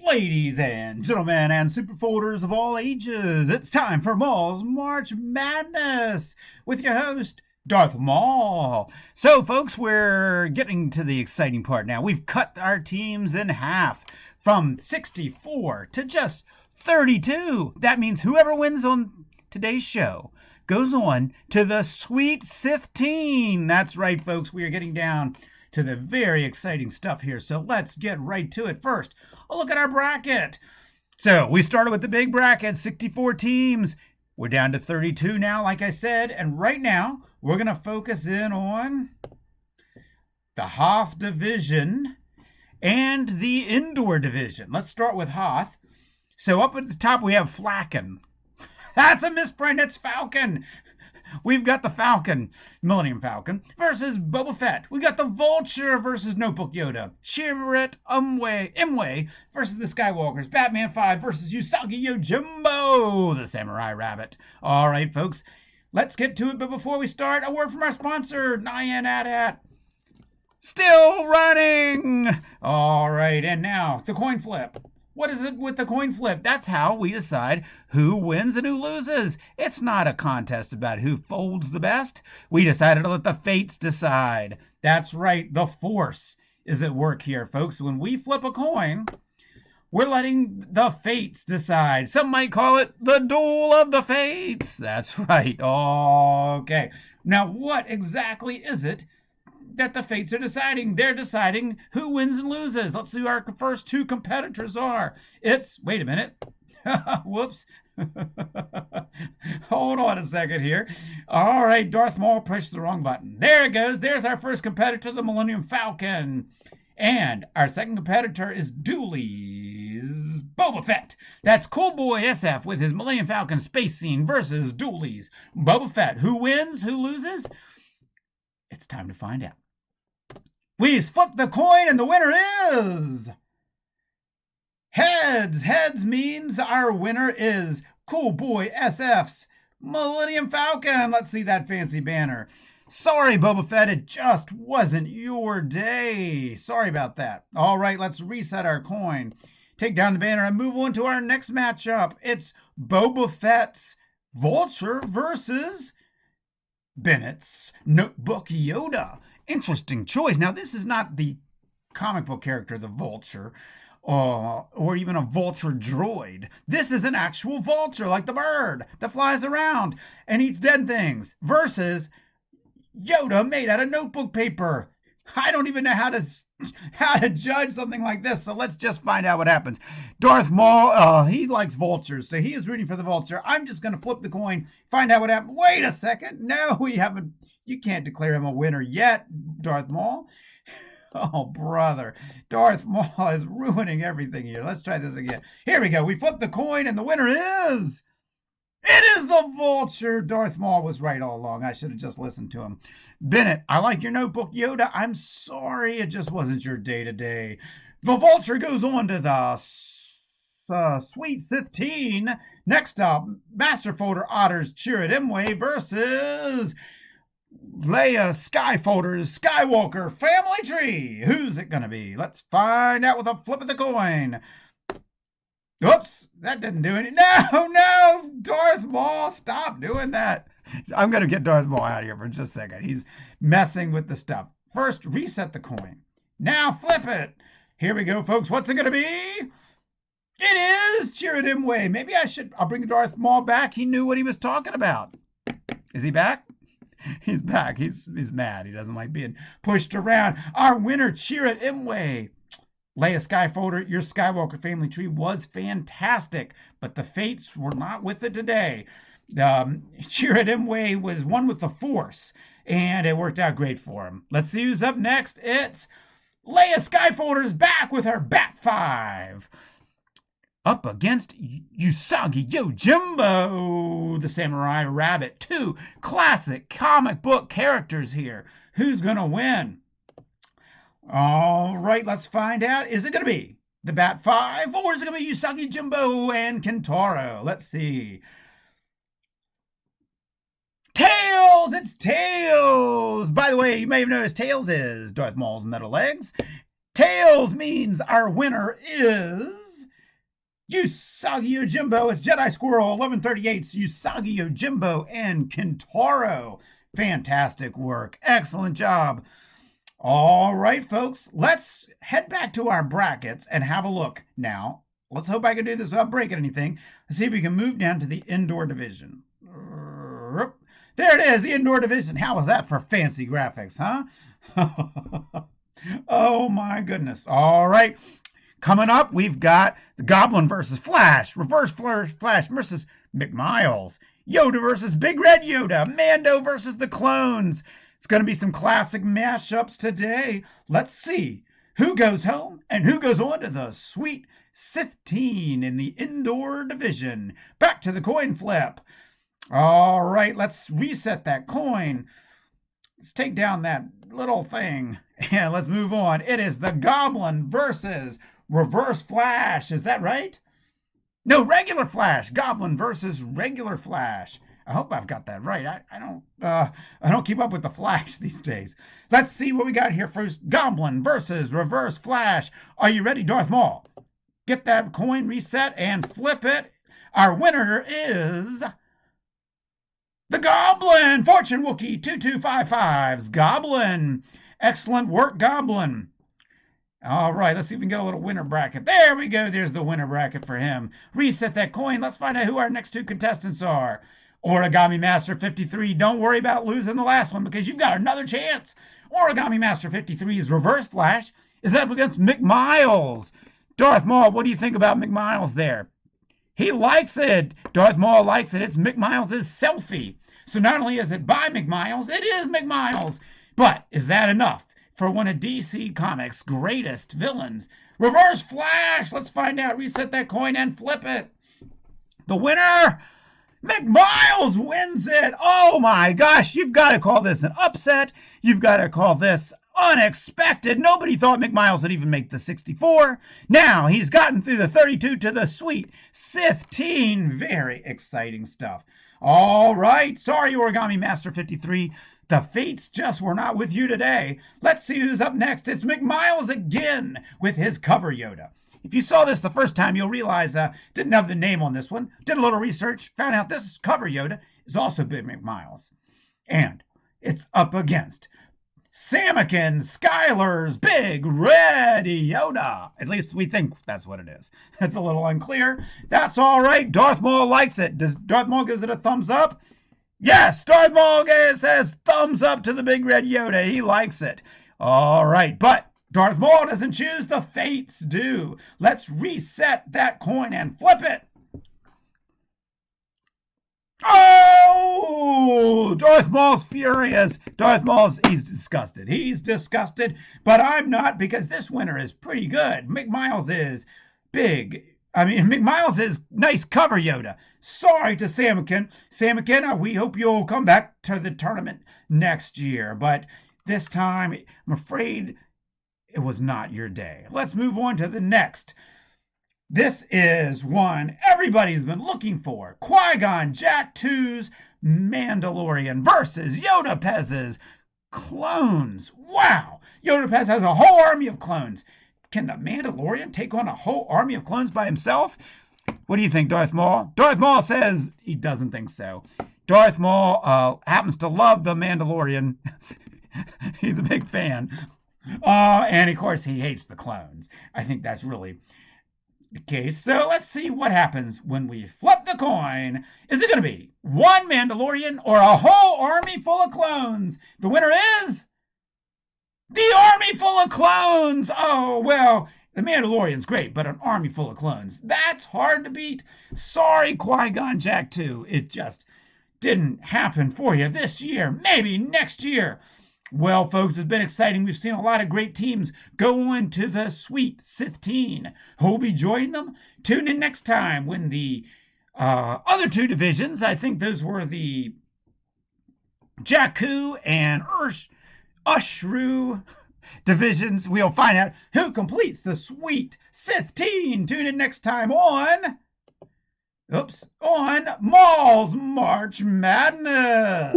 Ladies and gentlemen and superfolders of all ages, it's time for Maul's March Madness with your host, Darth Maul. So, folks, we're getting to the exciting part now. We've cut our teams in half from 64 to just 32. That means whoever wins on today's show goes on to the Sweet 16. That's right, folks. We are getting down to the very exciting stuff here. So let's get right to it. First, a look at our bracket. So we started with the big bracket, 64 teams. We're down to 32 now, like I said. And right now, we're going to focus in on the Hoth division and the Endor division. Let's start with Hoth. So up at the top, we have Flacken. That's a misprint. It's Falcon. We've got the Falcon, Millennium Falcon, versus Boba Fett. We got the Vulture versus Notebook Yoda. Chirrut Imwe versus the Skywalkers. Batman 5 versus Usagi Yojimbo, the Samurai Rabbit. All right, folks, let's get to it. But before we start, a word from our sponsor, Nyan Adat. Still running. All right, and now the coin flip. What is it with the coin flip? That's how we decide who wins and who loses. It's not a contest about who folds the best. We decided to let the fates decide. That's right, the Force is at work here, folks. When we flip a coin, we're letting the fates decide. Some might call it the duel of the fates. That's right. Okay. Now, what exactly is it that the fates are deciding? They're deciding who wins and loses. Let's see who our first two competitors are. Wait a minute. Whoops. Hold on a second here. All right, Darth Maul pushed the wrong button. There it goes. There's our first competitor, the Millennium Falcon. And our second competitor is Dooley's Boba Fett. That's Cool Boy SF with his Millennium Falcon space scene versus Dooley's Boba Fett. Who wins? Who loses? It's time to find out. We flip the coin and the winner is heads. Heads means our winner is Cool Boy SF's Millennium Falcon. Let's see that fancy banner. Sorry, Boba Fett, it just wasn't your day. Sorry about that. All right, let's reset our coin. Take down the banner and move on to our next matchup. It's Boba Fett's Vulture versus Bennett's Notebook Yoda. Interesting choice. Now, this is not the comic book character, the Vulture, or even a Vulture droid. This is an actual vulture, like the bird that flies around and eats dead things, versus Yoda made out of notebook paper. I don't even know how to judge something like this, so let's just find out what happens. Darth Maul, he likes vultures, so he is rooting for the vulture. I'm just going to flip the coin, find out what happens. Wait a second. No, you can't declare him a winner yet, Darth Maul. Oh, brother. Darth Maul is ruining everything here. Let's try this again. Here we go. We flip the coin, and the winner is... It is the Vulture. Darth Maul was right all along. I should have just listened to him. Bennett, I like your notebook, Yoda. I'm sorry it just wasn't your day today. The Vulture goes on to the Sweet 16. Next up, Master Folder Otter's Chirrut Imwe versus Leia Skyfolder's Skywalker Family Tree. Who's it going to be? Let's find out with a flip of the coin. Oops, that didn't do any. No, Darth Maul, stop doing that. I'm going to get Darth Maul out of here for just a second. He's messing with the stuff. First, reset the coin. Now flip it. Here we go, folks. What's it going to be? It is Chirrut Imwe. Maybe I'll bring Darth Maul back. He knew what he was talking about. Is he back? He's back. He's mad. He doesn't like being pushed around. Our winner, Chirrut Imwe. Leia Skyfolder, your Skywalker family tree was fantastic, but the fates were not with it today. Chirrut Imwe was one with the Force, and it worked out great for him. Let's see who's up next. It's Leia Skyfolder's back with her Bat 5. Up against Usagi Yojimbo, the Samurai Rabbit. Two classic comic book characters here. Who's going to win? All right, let's find out. Is it going to be the Bat 5 or is it going to be Usagi Jimbo and Kentaro? Let's see. Tails! It's Tails! By the way, you may have noticed Tails is Darth Maul's metal legs. Tails means our winner is Usagi Yojimbo, it's Jedi Squirrel 1138, Usagi Yojimbo, and Kintaro. Fantastic work. Excellent job. All right, folks, let's head back to our brackets and have a look now. Let's hope I can do this without breaking anything. Let's see if we can move down to the indoor division. There it is, the indoor division. How was that for fancy graphics, huh? Oh, my goodness. All right. Coming up, we've got the Goblin versus Flash, Reverse Flash versus McMiles, Yoda versus Big Red Yoda, Mando versus the clones. It's going to be some classic mashups today. Let's see who goes home and who goes on to the Sweet 16 in the indoor division. Back to the coin flip. All right, let's reset that coin. Let's take down that little thing and let's move on. It is the Goblin versus Reverse Flash. Is that right? No, regular Flash. Goblin versus regular Flash. I hope I've got that right. I don't keep up with the Flash these days. Let's see what we got here first. Goblin versus Reverse Flash. Are you ready, Darth Maul? Get that coin reset and flip it. Our winner is the Goblin. Fortune Wookie 2255's Goblin. Excellent work, Goblin. All right, let's see if we can get a little winner bracket. There we go. There's the winner bracket for him. Reset that coin. Let's find out who our next two contestants are. Origami Master 53. Don't worry about losing the last one because you've got another chance. Origami Master 53's Reverse Flash is up against McMiles. Darth Maul, what do you think about McMiles there? He likes it. Darth Maul likes it. It's McMiles' selfie. So not only is it by McMiles, it is McMiles. But is that enough for one of DC Comics' greatest villains? Reverse Flash. Let's find out. Reset that coin and flip it. The winner, McMiles, wins it. Oh my gosh. You've got to call this an upset. You've got to call this unexpected. Nobody thought McMiles would even make the 64. Now he's gotten through the 32 to the Sweet 16. Very exciting stuff. All right. Sorry, Origami Master 53. The fates just were not with you today. Let's see who's up next. It's McMiles again with his cover Yoda. If you saw this the first time, you'll realize didn't have the name on this one. Did a little research, found out this cover Yoda is also Big McMiles. And it's up against Samakin Skylar's Big Red Yoda. At least we think that's what it is. It's a little unclear. That's all right. Darth Maul likes it. Does Darth Maul give it a thumbs up? Yes, Darth Maul says thumbs up to the Big Red Yoda. He likes it. All right, but Darth Maul doesn't choose. The fates do. Let's reset that coin and flip it. Oh, Darth Maul's furious. He's disgusted. He's disgusted, but I'm not because this winner is pretty good. McMiles is McMiles is nice cover Yoda. Sorry to Samakin. Samakin, we hope you'll come back to the tournament next year, but this time, I'm afraid it was not your day. Let's move on to the next. This is one everybody's been looking for. Qui-Gon Jack 2's Mandalorian versus Yoda Pez's clones. Wow! Yoda Pez has a whole army of clones. Can the Mandalorian take on a whole army of clones by himself? What do you think, Darth Maul? Darth Maul says he doesn't think so. Darth Maul happens to love the Mandalorian. He's a big fan. And of course, he hates the clones. I think that's really the case. So let's see what happens when we flip the coin. Is it going to be one Mandalorian or a whole army full of clones? The winner is the army full of clones. Oh, well, the Mandalorian's great, but an army full of clones, that's hard to beat. Sorry, Qui-Gon Jack 2. It just didn't happen for you this year. Maybe next year. Well, folks, it's been exciting. We've seen a lot of great teams go on to the Sweet 16. Who'll be joining them? Tune in next time when the other two divisions, I think those were the Jakku and Ushru divisions. We'll find out who completes the Sweet 16. Tune in next time on Maul's March Madness.